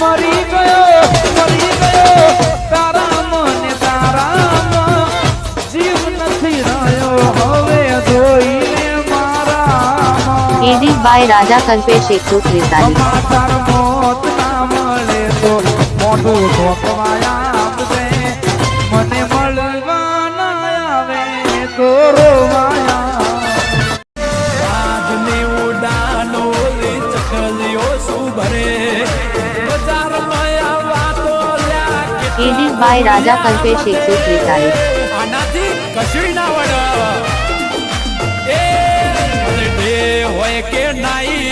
મરી ગયો તારા મને તારામાં જીવ નથી રહ્યો હવે જોઈને મારા એડિટ બાય રાજા કલ્પેશ 143 તાર મોત ના મળે તો મોટું ઠોકવાયા આપજે મને મળવા ના આવે તો રોવાયા આજની ઉડાનો ચકલીઓ શું ભરે બજારમાં આવા તો લ્યા એડિટ બાય રાજા કલ્પેશ 143 આનાથી કશું ના વડે એ ડે હોય કે નાઈ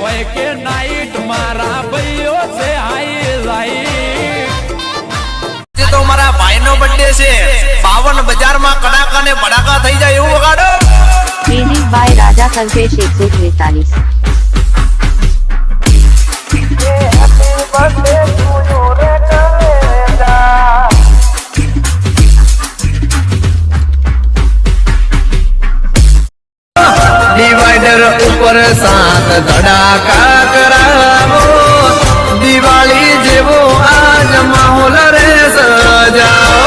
હોય કે નાઈટ મારા ભાઈઓ છે હાઈ લાઈ તો મારા ભાઈનો બર્થડે છે 52 બજારમાં કડાકા ને બડાકા થઈ જાય એવું વગાડો edit by Raja Kalpesh 143 divider ઉપર 7 ધડાકા કરાવો દિવાળી જેવો આજ માહોલ રે સજાઓ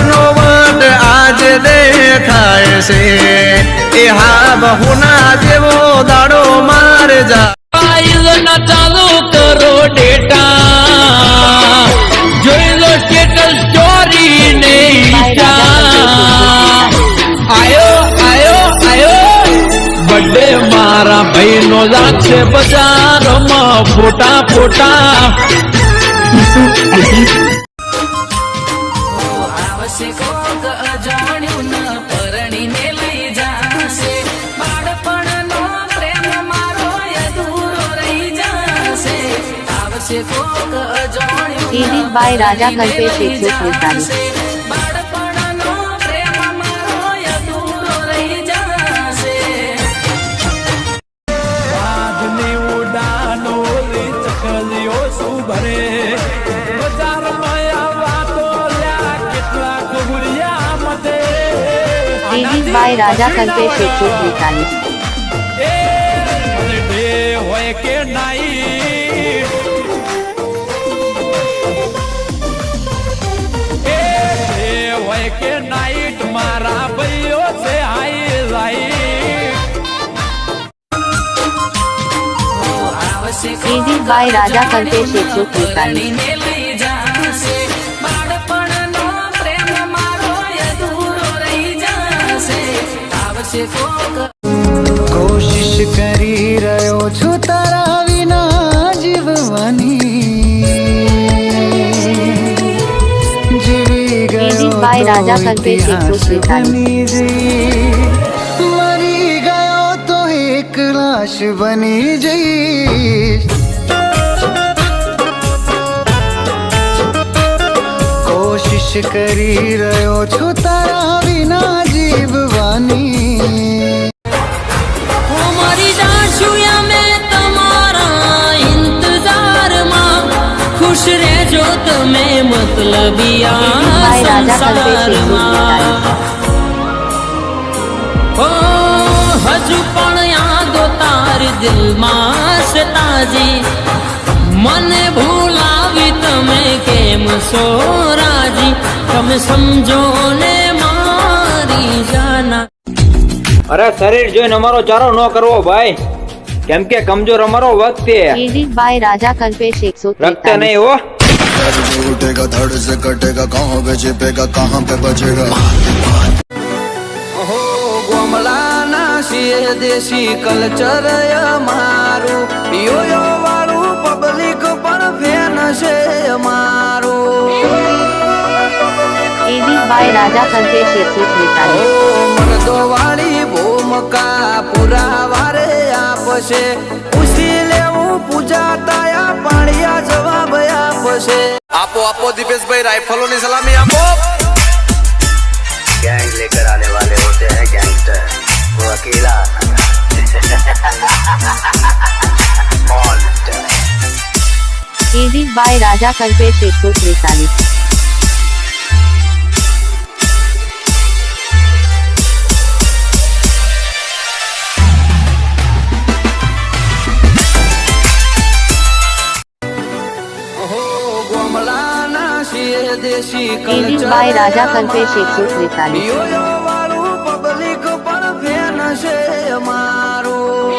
નો વટ આજ દેખાય છે એ હા બહુના જેવો દાડો માર જા ના ચાલુ કરો ડેટા જોઈ લો સ્ટેટસ સ્ટોરી ને આયો બર્થડે મારા ભાઈ નો લાગશે બજારમાં ફોટા આવશે કોક અજાણ્યું ન પરણીને લઈ જાશે બાળપણનો પ્રેમ મારો અધૂરો રહી જાશે આવશે કોક અજાણ્યું એડિટ બાય રાજા કલ્પેશ 143 બાળપણનો પ્રેમ મારો અધૂરો રહી જાશે આજની ઉડાનો ચકલીઓ શું ભરે બજારમાં આવા તો લ્યા કેટલાક ગુરિયા મતે એડિટ બાય રાજા કલ્પેશ 143 હોય કે નાઈ હોય કે નાઈટ મારા ભાઈઓ છે હાઈ લાઈ આવશે એડિટ બાય રાજા કલ્પેશ 143 લઈ જાશે બાળપણનો પ્રેમ મારો અધૂરો રહી જાશે આવશે કોક કોશિશ કરી રહ્યો છું તારા વિના જીવવાની જીવી એડિટ બાય રાજા કલ્પેશ 143 મરી ગયો તો એક લાશ બની જઈશ કોશિશ કરી રહ્યો છું તારા વિના જીવવાની મરી જાશું અમે તમારા ઇંતજારમાં ખુશ રહેજો તમે મતલબિયા સંસારમાં ઓ હજુ પણ યાદો તારી દિલમાં છે તાજી મને ભૂલાવી તમે કેમ છો રાજી તમે સમજો ને મારી જાના અરે શરીર જોઈને અમારો ચારો ન કરવો ભાઈ કેમ કે કમજોર અમારો વખત એડિટ બાય રાજા કલ્પેશ રખતે 143 નહીં હો उठेगा धड़ से कटेगा कहाँ पे छिपेगा कहाँ पे बचेगा ઓહો ગોમલાના છીએ દેશી કલ્ચર અમારું યોયો વાળું પબ્લિક પણ ફેન છે અમારું એડિટ બાય રાજા કલ્પેશ 143 મરદો વાળી ભૂમકા પૂરા વારે આપશે પૂછી લેવું પૂજા તાયા પાણિયા જવાબ આપશે આપો આપો દીપેશભાઈ રાઇફલોની સલામી આપો गैंग लेकर आने वाले होते हैं गैंगस्टर वो अकेला मॉन्स्टर एडिट बाय राजा कल्पेश 143 દેશી એડિટ બાય રાજા કલ્પેશ 143 વાળું પબ્લિક પણ ફેન છે અમારું.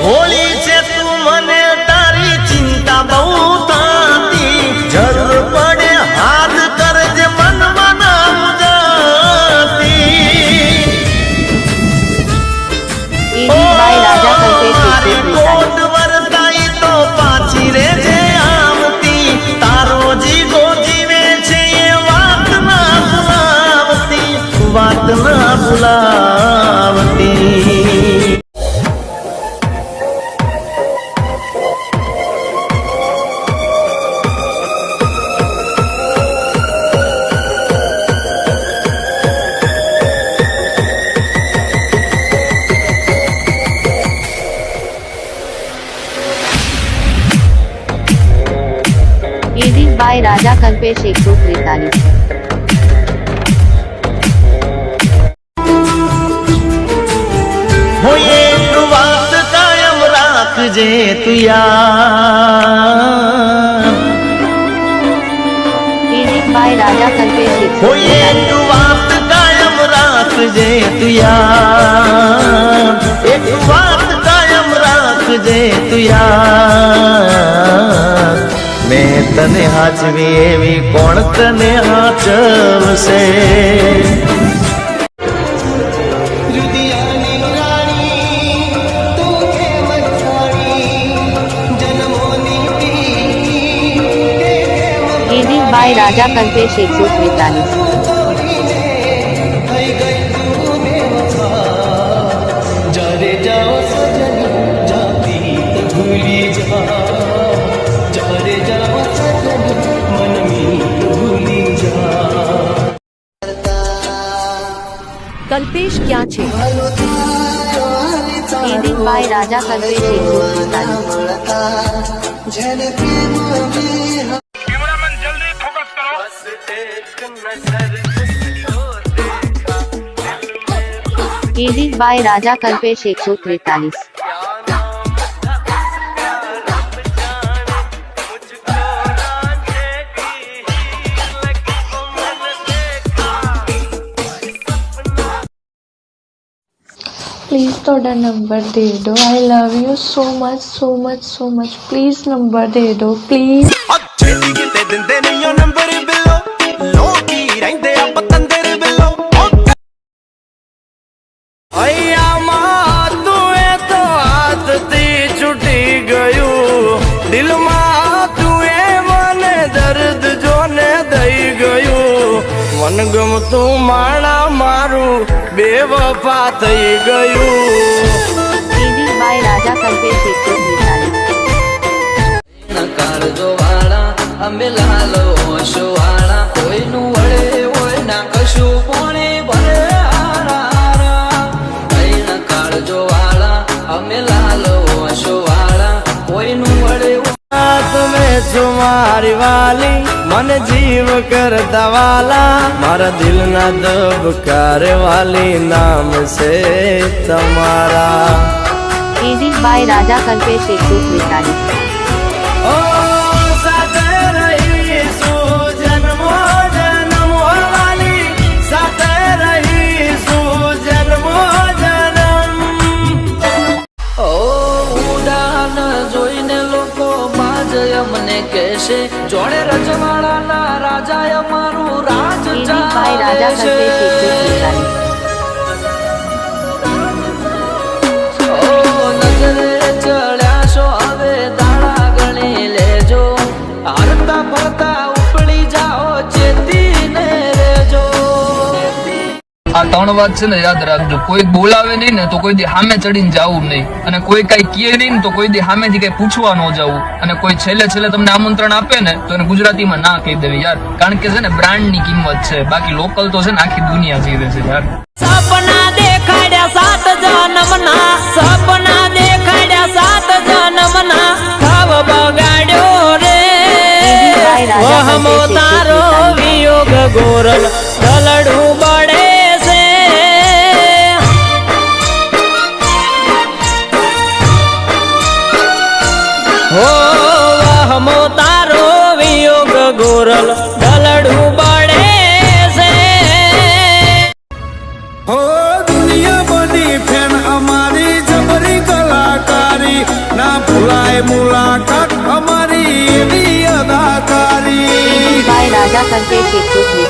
ભોળી છે તું મને તારી ચિંતા બહુ થતી જરૂર પડે હાથ કરજે મનમાં ના મુજાતી એડિટ બાય રાજા કલ્પેશ 143 વરતાઈ તો પાછી રે છે આવતી તારો જીગો જીવે છે એ વાત ના ભૂલાવતી એડિટ બાય રાજા કલ્પેશ 143 हो एक बात कायम राखजे तू यार એડિટ બાય રાજા કલ્પેશ हो 143 एक बात कायम राखजे तू यार एक बात कायम राखजे तू यार मैं तने हाचवी एवी कोण तने हाचवसे એડિટ બાય રાજા કલ્પેશ 143 કલ્પેશ ક્યાં છે? Edit by Raja Kalpesh 143 edit by Raja Kalpesh 143 please थोड़ा नंबर दे दो I love you so much so much so much please नंबर दे दो प्लीज़ અહીંયામાં તું એ તો હાથથી છૂટી ગયું દિલમાં તું એ મને દર્દ જોને દઈ ગયું મનગમતું માણા મારું બેવફા થઈ ગયું. એડિટ બાય રાજા કલ્પેશ 143 કાળજો વાળા અમે લાલો હોશો વાળા કોઈનું વળે હોય ના કશું કોણે ભલે કાળજો વાળા અમે લાલો હોશો વાળા કોઈનું વળે તમે છો મારી વાલી મને જીવ કરતા વાલા મારા દિલના દબકાર વાલી નામ છે તમારા. એડિટ બાય રાજા કલ્પેશ 143 ઓ સાથે રહીશું જન્મો જન્મો વાલી સાથે રહીશું જન્મો જન્મ. ઓ ઉડાન જોઈને લોકો બાજય મને કહેશે જોડે રજવાડાના રાજા અમારું રાજ એડિટ બાય રાજા કલ્પેશ 143 નજરે ચડ્યા છો હવે દાડા ગણી લેજો હરતા ફરતા ઉપડી જાઓ ચેતીને રેજો. આ ત્રણ વાત છે ને યાદ રાખજો, કોઈ બોલાવે નહીં ને તો કોઈ દી સામે ચડીને જવું નહીં, અને કોઈ કઈ કહે નહીં ને તો કોઈ દી સામેથી કઈ પૂછવા ન જવું, અને કોઈ છેલ્લે તમને આમંત્રણ આપે ને તો એને ગુજરાતીમાં ના કહી દેવી યાર, કારણ કે છે ને બ્રાન્ડ ની કિંમત છે, બાકી લોકલ તો છે ને આખી દુનિયા જીવે છે યાર. સપના દેખાડ્યા 7 જન્મના સપના દેખાડ્યા 7 જન્મના ભાવ બગાડ્યો રે વહમો તારો વિયોગ ગોરલ ગલડું બળે છે હો વહમો તારો વિયોગ ગોરલ કોરલ ઢલડું બળે છે હો દુનિયા બની ફેન અમારી જબરી કલાકારી ના ભૂલાય મુલાકાત અમારી એવી અદાકારી બાય રાજા કલ્પેશ 143